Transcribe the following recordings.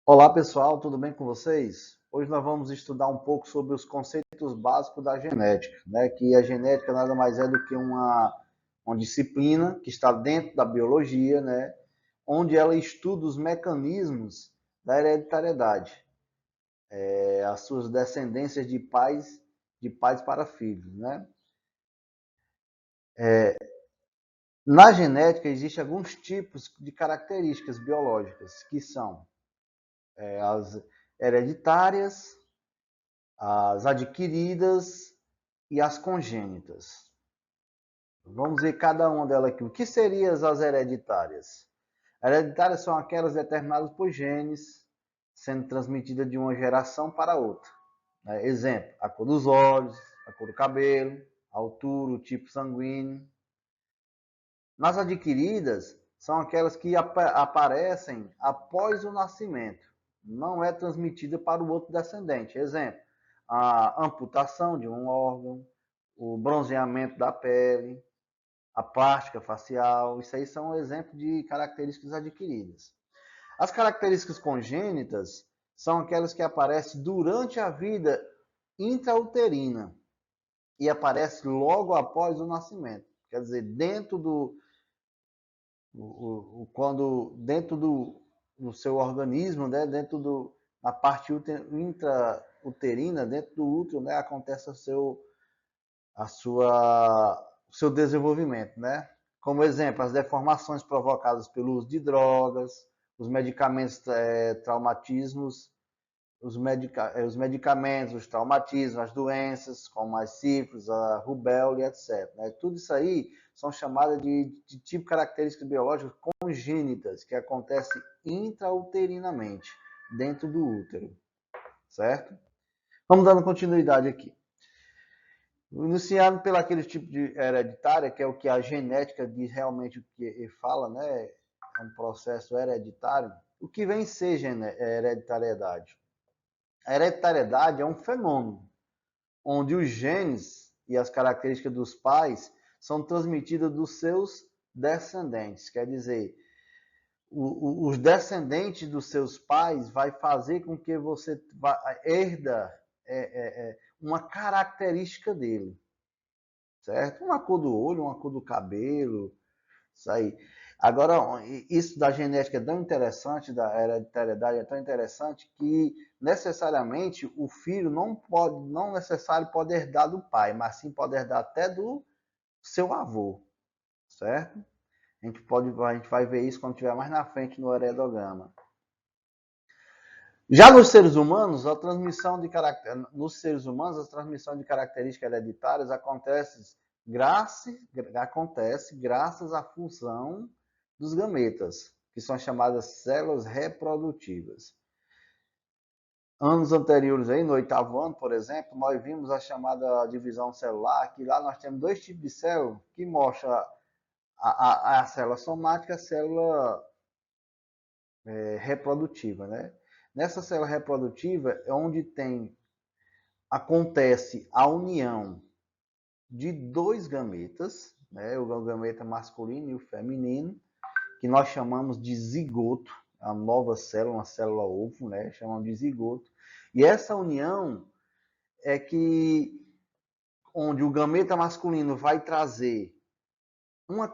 Olá pessoal, tudo bem com vocês? Hoje nós vamos estudar um pouco sobre os conceitos básicos da genética, né? Que a genética nada mais é do que uma disciplina que está dentro da biologia, né? Onde ela estuda os mecanismos da hereditariedade, as suas descendências de pais para filhos, né? Na genética existem alguns tipos de características biológicas que são as hereditárias, as adquiridas e as congênitas. Vamos ver cada uma delas aqui. O que seriam as hereditárias? Hereditárias são aquelas determinadas por genes, sendo transmitidas de uma geração para outra. Exemplo, a cor dos olhos, a cor do cabelo, a altura, o tipo sanguíneo. Nas adquiridas, são aquelas que aparecem após o nascimento. Não é transmitida para o outro descendente. Exemplo, a amputação de um órgão, o bronzeamento da pele, a plástica facial. Isso aí são exemplos de características adquiridas. As características congênitas são aquelas que aparecem durante a vida intrauterina e aparecem logo após o nascimento. Quer dizer, quando dentro do seu organismo, né, da parte intrauterina, dentro do útero, né, acontece o seu desenvolvimento, né? Como exemplo, as deformações provocadas pelo uso de drogas, os medicamentos, traumatismos, os medicamentos, os traumatismos, as doenças, como as sífilis, a rubéola, etc. Né? Tudo isso aí são chamadas de tipo características biológicas congênitas, que acontecem intrauterinamente, dentro do útero, certo? Vamos dando continuidade aqui. Iniciando pelo aquele tipo de hereditária, que é o que a genética diz realmente o que ele fala, né? É um processo hereditário. O que vem ser hereditariedade? A hereditariedade é um fenômeno onde os genes e as características dos pais são transmitidas dos seus descendentes. Quer dizer, os descendentes dos seus pais vai fazer com que você herda uma característica dele, certo? Uma cor do olho, uma cor do cabelo, isso aí. Agora, isso da genética é tão interessante, da hereditariedade é tão interessante, que necessariamente o filho não necessariamente pode herdar do pai, mas sim pode herdar até do seu avô, certo? A gente vai ver isso quando estiver mais na frente no heredograma. Já nos seres humanos, a transmissão de características hereditárias acontece graças à função dos gametas, que são chamadas células reprodutivas. Anos anteriores, aí, no 8º ano, por exemplo, nós vimos a chamada divisão celular, que lá nós temos dois tipos de célula, que mostra a célula somática e a célula reprodutiva, né? Nessa célula reprodutiva é onde acontece a união de dois gametas, né? O gameta masculino e o feminino, que nós chamamos de zigoto, a nova célula, uma célula ovo, né? Chamamos de zigoto. E essa união é onde o gameta masculino vai trazer uns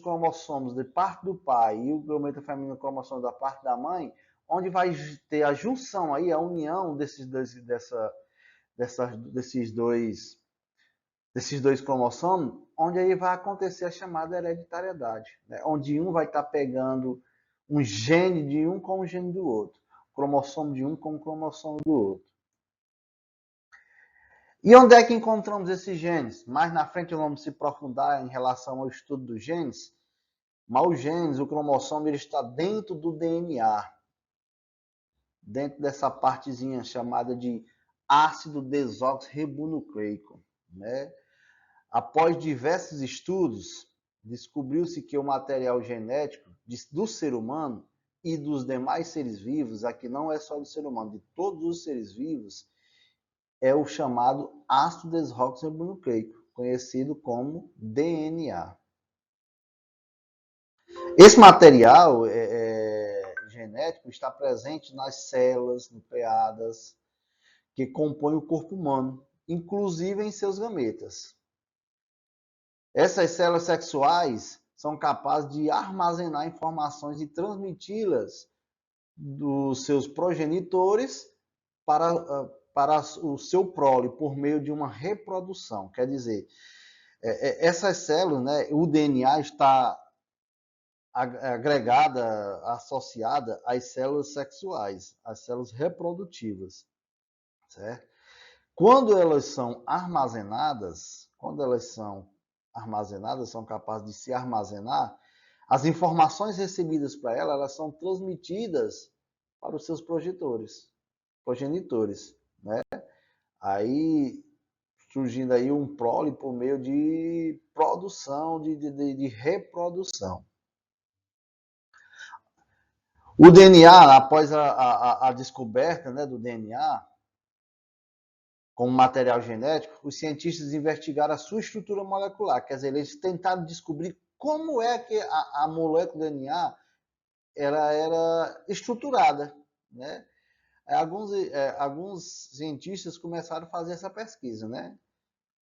cromossomos de parte do pai e o gameta feminino cromossomo da parte da mãe, onde vai ter a junção aí, a união desses dois cromossomos, onde aí vai acontecer a chamada hereditariedade, né? Onde um vai estar pegando um gene de um com o gene do outro, cromossomo de um com o cromossomo do outro. E onde é que encontramos esses genes? Mais na frente vamos se aprofundar em relação ao estudo dos genes. Mas os genes, o cromossomo, ele está dentro do DNA, dentro dessa partezinha chamada de ácido desoxirribonucleico, né? Após diversos estudos, descobriu-se que o material genético do ser humano e dos demais seres vivos, aqui não é só do ser humano, de todos os seres vivos, é o chamado ácido desoxirribonucleico, conhecido como DNA. Esse material genético genético está presente nas células nucleadas que compõem o corpo humano, inclusive em seus gametas. Essas células sexuais são capazes de armazenar informações e transmiti-las dos seus progenitores para o seu prole, por meio de uma reprodução. Quer dizer, essas células, né, o DNA está agregada, associada às células sexuais, às células reprodutivas, certo? Quando elas são armazenadas, são capazes de se armazenar, as informações recebidas para elas são transmitidas para os seus progenitores, né? Aí surgindo aí um prole por meio de produção, de reprodução. O DNA, após a descoberta, né, do DNA como material genético, os cientistas investigaram a sua estrutura molecular. Quer dizer, eles tentaram descobrir como é que a molécula do DNA era estruturada, né? Alguns cientistas começaram a fazer essa pesquisa, né?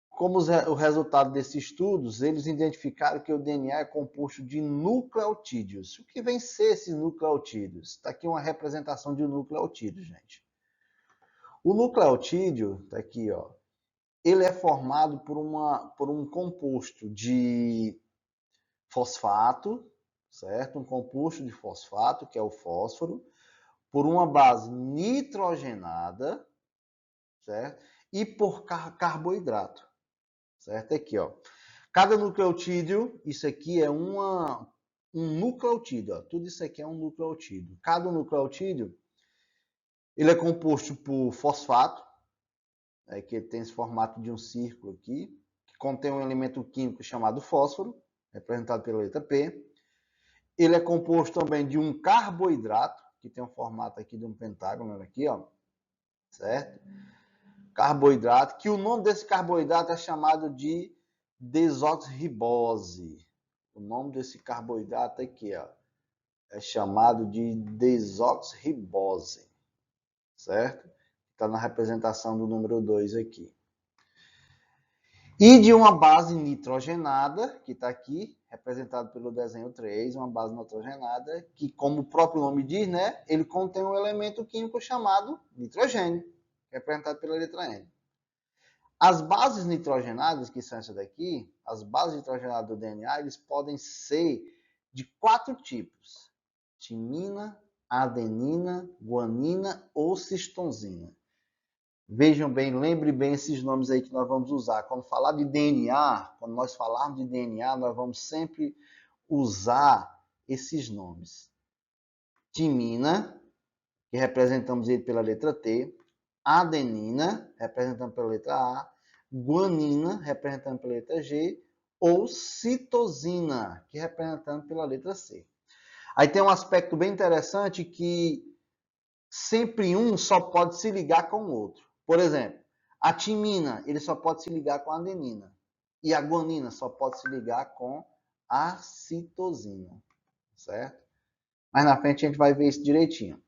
Como o resultado desses estudos, eles identificaram que o DNA é composto de nucleotídeos. O que vem ser esses nucleotídeos? Está aqui uma representação de um nucleotídeo, gente. O nucleotídeo, está aqui, ó, ele é formado por um composto de fosfato, certo? Um composto de fosfato, que é o fósforo, por uma base nitrogenada, certo? E por carboidrato, certo? Aqui, ó. Cada nucleotídeo, isso aqui é um nucleotídeo, ó. Tudo isso aqui é um nucleotídeo. Cada nucleotídeo, ele é composto por fosfato, que tem esse formato de um círculo aqui, que contém um elemento químico chamado fósforo, representado pela letra P. Ele é composto também de um carboidrato, que tem um formato aqui de um pentágono, aqui, ó, certo? Carboidrato, que o nome desse carboidrato é chamado de desoxirribose. O nome desse carboidrato aqui, ó, é chamado de desoxirribose, certo? Está na representação do número 2 aqui. E de uma base nitrogenada, que está aqui, representado pelo desenho 3, uma base nitrogenada, que, como o próprio nome diz, né, ele contém um elemento químico chamado nitrogênio, representado pela letra N. As bases nitrogenadas, que são essas daqui, as bases nitrogenadas do DNA, eles podem ser de 4 tipos: timina, adenina, guanina ou citosina. Vejam bem, lembre bem esses nomes aí que nós vamos usar. Quando falar de DNA, quando nós falarmos de DNA, nós vamos sempre usar esses nomes. Timina, que representamos ele pela letra T, adenina, representando pela letra A, guanina, representando pela letra G, ou citosina, que representando pela letra C. Aí tem um aspecto bem interessante que sempre um só pode se ligar com o outro. Por exemplo, a timina, ele só pode se ligar com a adenina. E a guanina só pode se ligar com a citosina, certo? Mas na frente a gente vai ver isso direitinho.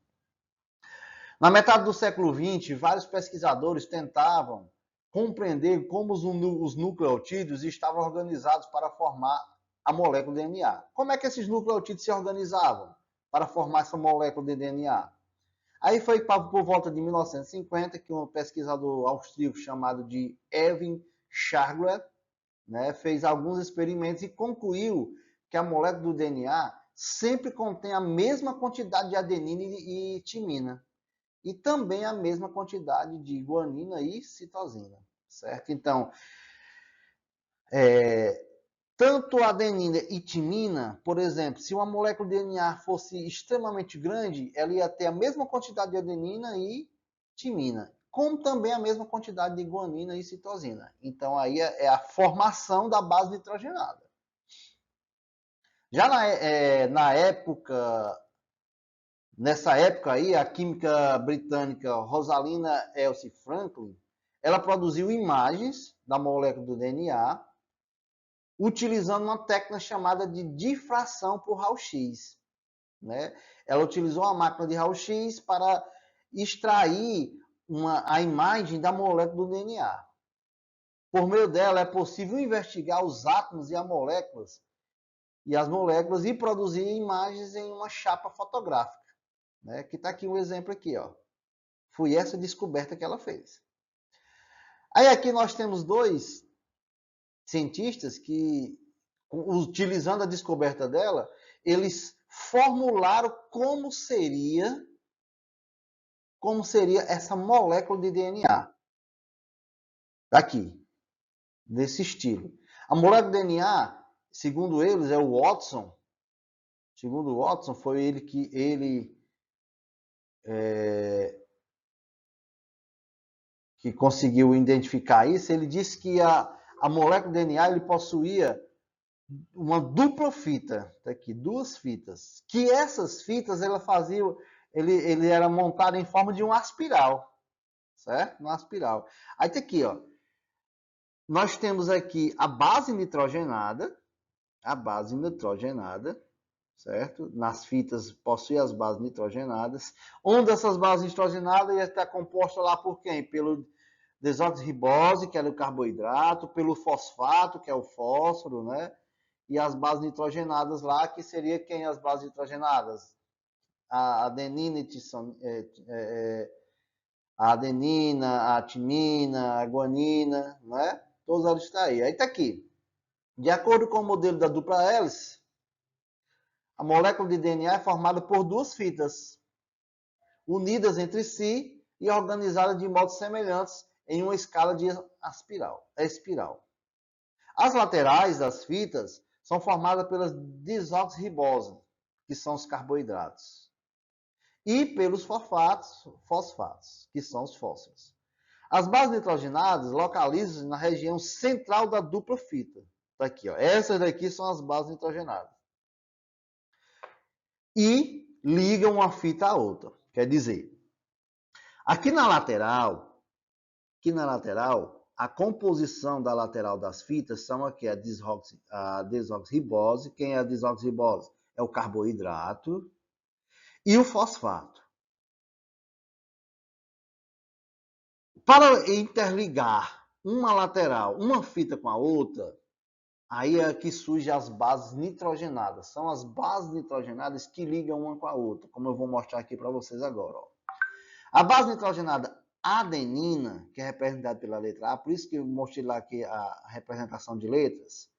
Na metade do século XX, vários pesquisadores tentavam compreender como os nucleotídeos estavam organizados para formar a molécula de DNA. Como é que esses nucleotídeos se organizavam para formar essa molécula de DNA? Aí foi por volta de 1950 que um pesquisador austríaco chamado de Erwin Schargler, né, fez alguns experimentos e concluiu que a molécula do DNA sempre contém a mesma quantidade de adenina e timina. E também a mesma quantidade de guanina e citosina, certo? Então, tanto adenina e timina, por exemplo, se uma molécula de DNA fosse extremamente grande, ela ia ter a mesma quantidade de adenina e timina, como também a mesma quantidade de guanina e citosina. Então, aí é a formação da base nitrogenada. Já nessa época aí, a química britânica Rosalind Elsie Franklin, ela produziu imagens da molécula do DNA utilizando uma técnica chamada de difração por raio-x. né? Ela utilizou uma máquina de raio-x para extrair a imagem da molécula do DNA. Por meio dela é possível investigar os átomos e as moléculas e produzir imagens em uma chapa fotográfica, né? Que está aqui um exemplo aqui, ó. Foi essa descoberta que ela fez. Aí aqui nós temos dois cientistas que, utilizando a descoberta dela, eles formularam como seria essa molécula de DNA. Aqui, desse estilo. A molécula de DNA, segundo eles, é o Watson. Segundo o Watson, foi ele que que conseguiu identificar isso. Ele disse que a molécula de DNA ele possuía uma dupla fita, tá aqui, duas fitas, que essas fitas ele era montado em forma de uma espiral, certo? Uma espiral. Aí tá aqui, ó. Nós temos aqui a base nitrogenada, certo? Nas fitas possui as bases nitrogenadas. Uma dessas bases nitrogenadas ia estar composta lá por quem? Pelo desoxirribose, que é o carboidrato, pelo fosfato, que é o fósforo, né? E as bases nitrogenadas lá, que seria quem as bases nitrogenadas? A adenina, a adenina, a timina, a guanina, né? Todas elas estão aí. Aí está aqui. De acordo com o modelo da dupla hélice, a molécula de DNA é formada por duas fitas, unidas entre si e organizadas de modo semelhantes em uma escala de espiral. As laterais das fitas são formadas pelas desoxirribose, que são os carboidratos, e pelos fosfatos, que são os fósforos. As bases nitrogenadas localizam-se na região central da dupla fita. Tá aqui, ó. Essas daqui são as bases nitrogenadas. E ligam uma fita à outra. Quer dizer, aqui na lateral, a composição da lateral das fitas são aqui a desoxirribose. Quem é a desoxirribose? É o carboidrato e o fosfato. Para interligar uma lateral, uma fita com a outra, aí é que surgem as bases nitrogenadas. São as bases nitrogenadas que ligam uma com a outra, como eu vou mostrar aqui para vocês agora. Ó. A base nitrogenada adenina, que é representada pela letra A, por isso que eu mostrei lá aqui a representação de letras,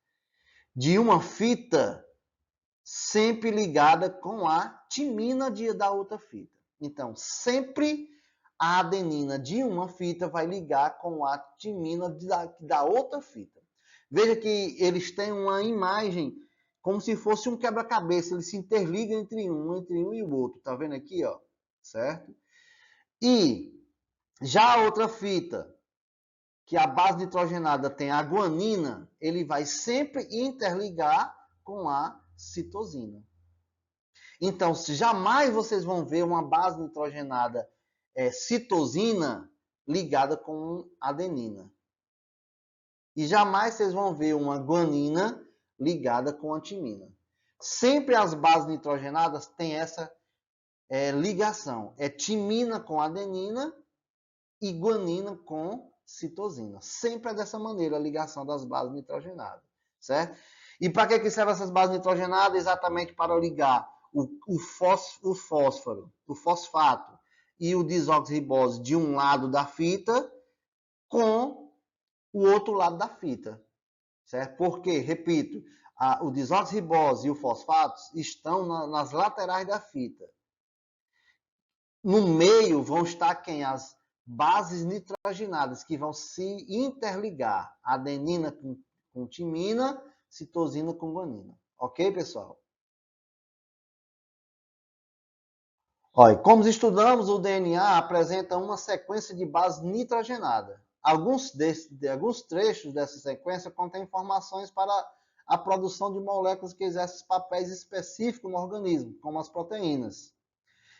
de uma fita sempre ligada com a timina da outra fita. Então, sempre a adenina de uma fita vai ligar com a timina da outra fita. Veja que eles têm uma imagem como se fosse um quebra-cabeça, eles se interligam entre um e o outro. Tá vendo aqui, ó? Certo? E já a outra fita, que a base nitrogenada tem a guanina, ele vai sempre interligar com a citosina. Então, jamais vocês vão ver uma base nitrogenada citosina ligada com adenina. E jamais vocês vão ver uma guanina ligada com a timina. Sempre as bases nitrogenadas têm essa ligação. É timina com adenina e guanina com citosina. Sempre é dessa maneira a ligação das bases nitrogenadas, certo? E para que servem essas bases nitrogenadas? Exatamente para ligar o fósforo, o fosfato e o desoxirribose de um lado da fita com o outro lado da fita, certo? Porque, repito, o desoxirribose e o fosfato estão nas laterais da fita. No meio vão estar quem? As bases nitrogenadas, que vão se interligar. Adenina com timina, citosina com guanina. Ok, pessoal? Olha, como estudamos, o DNA apresenta uma sequência de bases nitrogenadas. Alguns trechos dessa sequência contêm informações para a produção de moléculas que exercem papéis específicos no organismo, como as proteínas.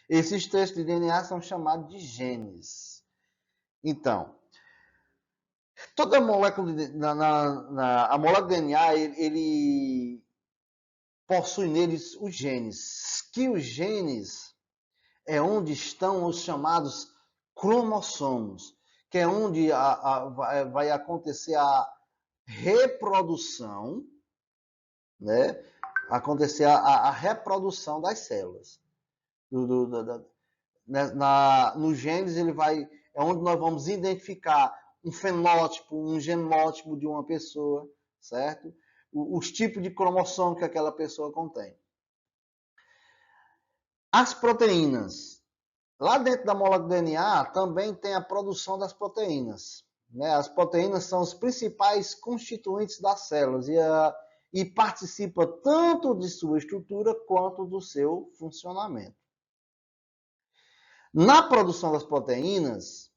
Esses trechos de DNA são chamados de genes. Então, toda molécula a molécula de DNA, possui neles os genes, que os genes é onde estão os chamados cromossomos, que é onde vai acontecer a reprodução, né? Acontecer a reprodução das células. Nos genes, é onde nós vamos identificar um fenótipo, um genótipo de uma pessoa, certo? Os tipos de cromossomo que aquela pessoa contém. As proteínas. Lá dentro da molécula do DNA também tem a produção das proteínas. Né? As proteínas são os principais constituintes das células e participam tanto de sua estrutura quanto do seu funcionamento. Na produção das proteínas,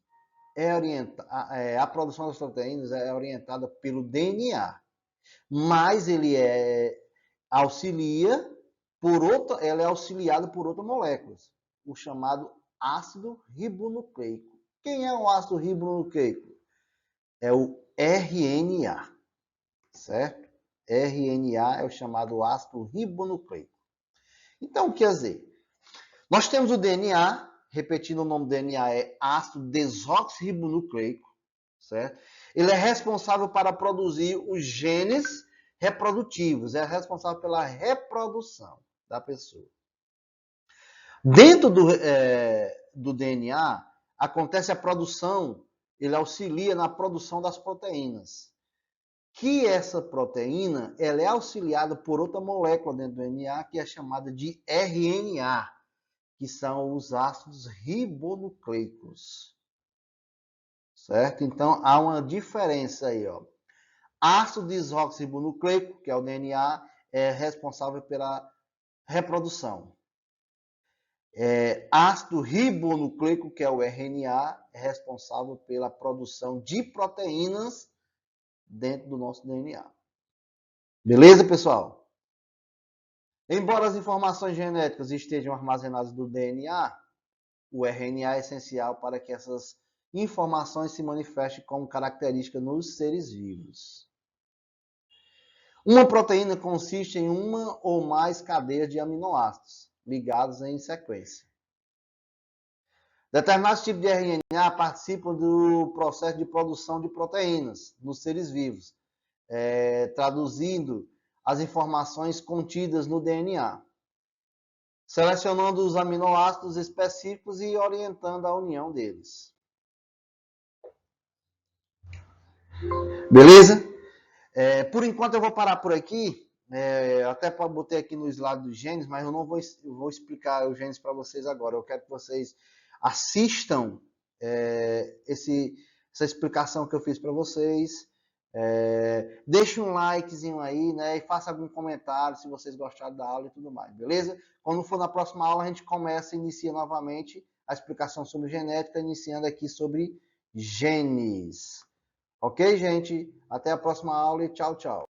a produção das proteínas é orientada pelo DNA, mas ele ela é auxiliada por outras moléculas, o chamado ácido ribonucleico. Quem é o ácido ribonucleico? É o RNA, certo? RNA é o chamado ácido ribonucleico. Então, quer dizer, nós temos o DNA, repetindo o nome do DNA, é ácido desoxirribonucleico, certo? Ele é responsável para produzir os genes reprodutivos, é responsável pela reprodução da pessoa. Dentro do DNA, acontece a produção, ele auxilia na produção das proteínas. Que essa proteína, ela é auxiliada por outra molécula dentro do DNA, que é chamada de RNA, que são os ácidos ribonucleicos. Certo? Então, há uma diferença aí, ó. Ácido desoxirribonucleico, que é o DNA, é responsável pela reprodução. Ácido ribonucleico, que é o RNA, é responsável pela produção de proteínas dentro do nosso DNA. Beleza, pessoal? Embora as informações genéticas estejam armazenadas no DNA, o RNA é essencial para que essas informações se manifestem como característica nos seres vivos. Uma proteína consiste em uma ou mais cadeias de aminoácidos ligados em sequência. Determinados tipos de RNA participam do processo de produção de proteínas nos seres vivos, traduzindo as informações contidas no DNA, selecionando os aminoácidos específicos e orientando a união deles. Beleza? Por enquanto eu vou parar por aqui. Até botei aqui no slide dos genes, mas eu não vou explicar os genes para vocês agora. Eu quero que vocês assistam essa explicação que eu fiz para vocês. Deixe um likezinho aí, né? E faça algum comentário se vocês gostaram da aula e tudo mais, beleza? Quando for na próxima aula, a gente inicia novamente a explicação sobre genética, iniciando aqui sobre genes. Ok, gente? Até a próxima aula e tchau, tchau.